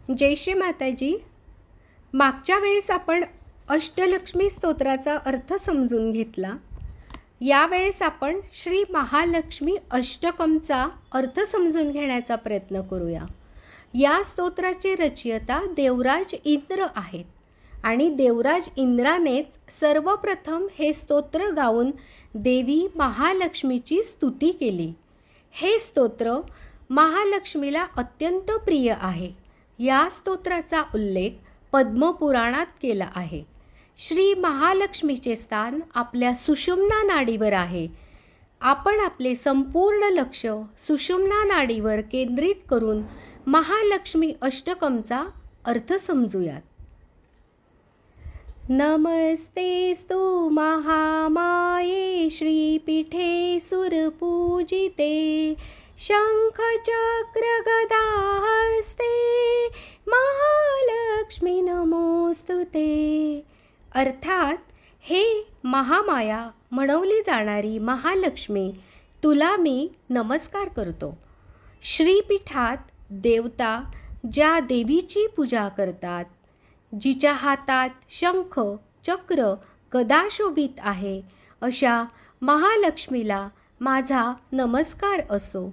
जय श्री माताजी. मागच्या वेळेस आपण अष्टलक्ष्मी स्तोत्राचा अर्थ समजून घेतला. यावेळेस आपण श्री महालक्ष्मी अष्टकमचा अर्थ समजून घेण्याचा प्रयत्न करूया. या स्तोत्राचे रचयिता देवराज इंद्र आहेत आणि देवराज इंद्रानेच सर्वप्रथम हे स्तोत्र गाऊन देवी महालक्ष्मीची स्तुती केली. हे स्तोत्र महालक्ष्मीला अत्यंत प्रिय आहे. या स्तोत्राचा उल्लेख पद्मपुराणात केला आहे. श्री महालक्ष्मीचे स्थान आपल्या सुषुम्ना नाडीवर आहे. आपण आपले संपूर्ण लक्ष सुषुम्ना नाडीवर केंद्रित करून महालक्ष्मी अष्टकमचा अर्थ समजूयात. नमस्तेस्तु महामाये श्रीपीठे सुरपूजिते शंखचक्र गदा हस्ते महालक्ष्मी नमोस्तुते. अर्थात हे महामाया म्हणवली जाणारी महालक्ष्मी, तुला मी नमस्कार करतो. श्रीपीठात देवता ज्या देवीची पूजा करतात, जिच्या हातात शंख चक्र गदा शोभित आहे, अशा महालक्ष्मीला माझा नमस्कार असो.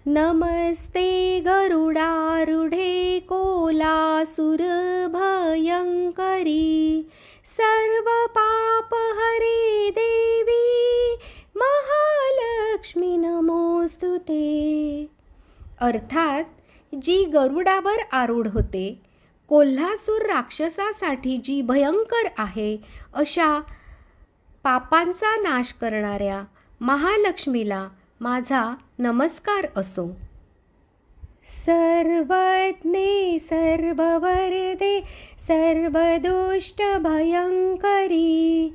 नमस्ते गरुडारूढे कोलासुर भयंकरी सर्व पाप हरे देवी महालक्ष्मी नमोस्तुते. अर्थात जी गरुडावर आरूढ होते, कोल्हासूर राक्षसासाठी जी भयंकर आहे, अशा पापांचा नाश करणाऱ्या महालक्ष्मीला माझा नमस्कार असो. सर्वज्ञे सर्ववरदे सर्वदुष्ट भयंकरी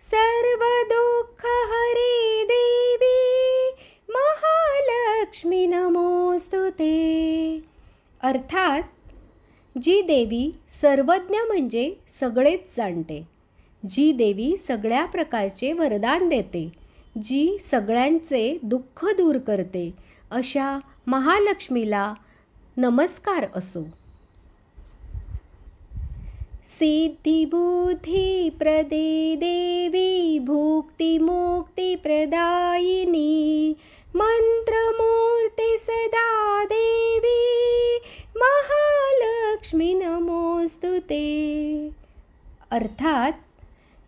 सर्व दुःख हरे देवी महालक्ष्मी नमोस्तुते. अर्थात जी देवी सर्वज्ञ म्हणजे सगळेच जाणते, जी देवी सगळ्या प्रकारचे वरदान देते, जी सगळ्यांचे दुःख दूर करते, अशा महालक्ष्मीला नमस्कार असो. सिद्धिबुद्धी प्रदे देवी भुक्तिमुक्ती प्रदायिनी मंत्रमूर्ती सदा देवी महालक्ष्मी नमोस्तुते. अर्थात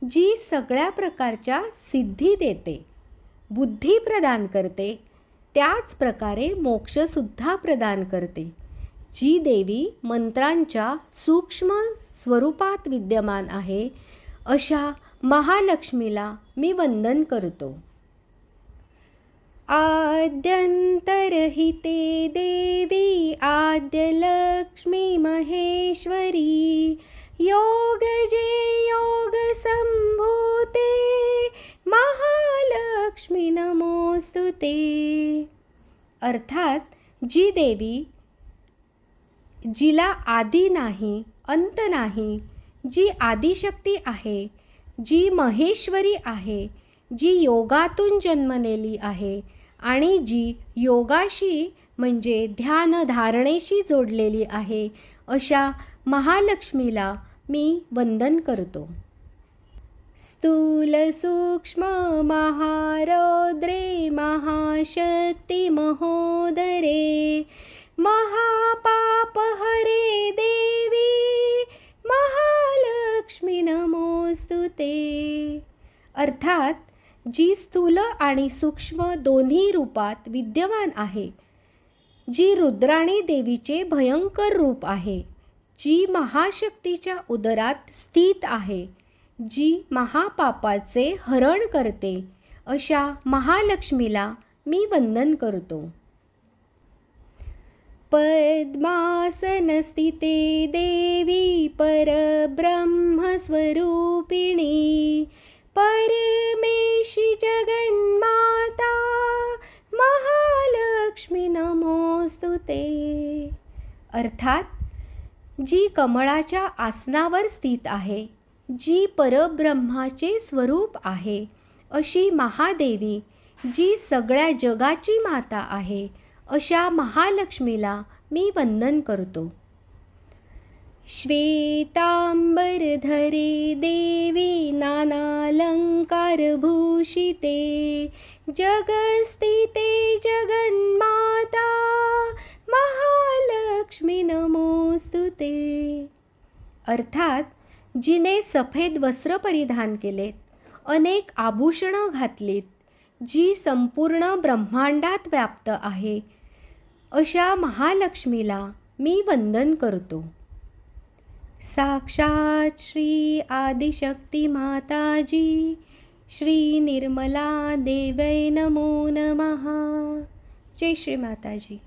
जी सगळ्या प्रकारच्या सिद्धी देते, बुद्धी प्रदान करते, त्याच प्रकारे मोक्षसुद्धा प्रदान करते, जी देवी मंत्रांच्या सूक्ष्म स्वरूपात विद्यमान आहे, अशा महालक्ष्मीला मी वंदन करतो. आद्यंतरहिते देवी आद्यलक्ष्मी महेश्वरी योगजे योग संभूते महालक्ष्मी नमोस्तुते. अर्थात जी देवी जिला आदी नाही अंत नाही, जी आदिशक्ती आहे, जी महेश्वरी आहे, जी योगातून जन्मलेली आहे आणि जी योगाशी म्हणजे ध्यान धारणेशी जोडलेली आहे, अशा महालक्ष्मीला मी वंदन करतो. स्थूल सूक्ष्म महारौद्रे महाशक्ती महोदरे महापाप हरे देवी महालक्ष्मी नमोस्तुते. अर्थात जी स्थूल आणि सूक्ष्म दोन्ही रूपात विद्यमान आहे, जी रुद्राणी देवीचे भयंकर रूप आहे, जी महाशक्तीच्या उदरात स्थित आहे, जी महापापाचे हरण करते, अशा महालक्ष्मीला मी वंदन करतो. पद्मासनस्थिते देवी परब्रह्मस्वरूपिणी परमेशी जगन्माता महालक्ष्मी नमोस्तुते. अर्थात जी कमळाच्या आसनावर स्थित आहे, जी परब्रह्माचे स्वरूप आहे, अशी महादेवी जी सगळ्या जगाची माता आहे, अशा महालक्ष्मीला मी वंदन करतो. श्वेतांबरधरे देवी नानालंकारभूषिते जगस्थिते जगन्माता महालक्ष्मी नमोस्तुते. अर्थात जिने सफेद वस्त्र परिधान केलेत, अनेक आभूषणं घातलीत, जी संपूर्ण ब्रह्मांडात व्याप्त आहे, अशा महालक्ष्मीला मी वंदन करतो. साक्षात श्री आदिशक्ती माताजी श्री निर्मला देवै नमो नमः. जय श्री माताजी.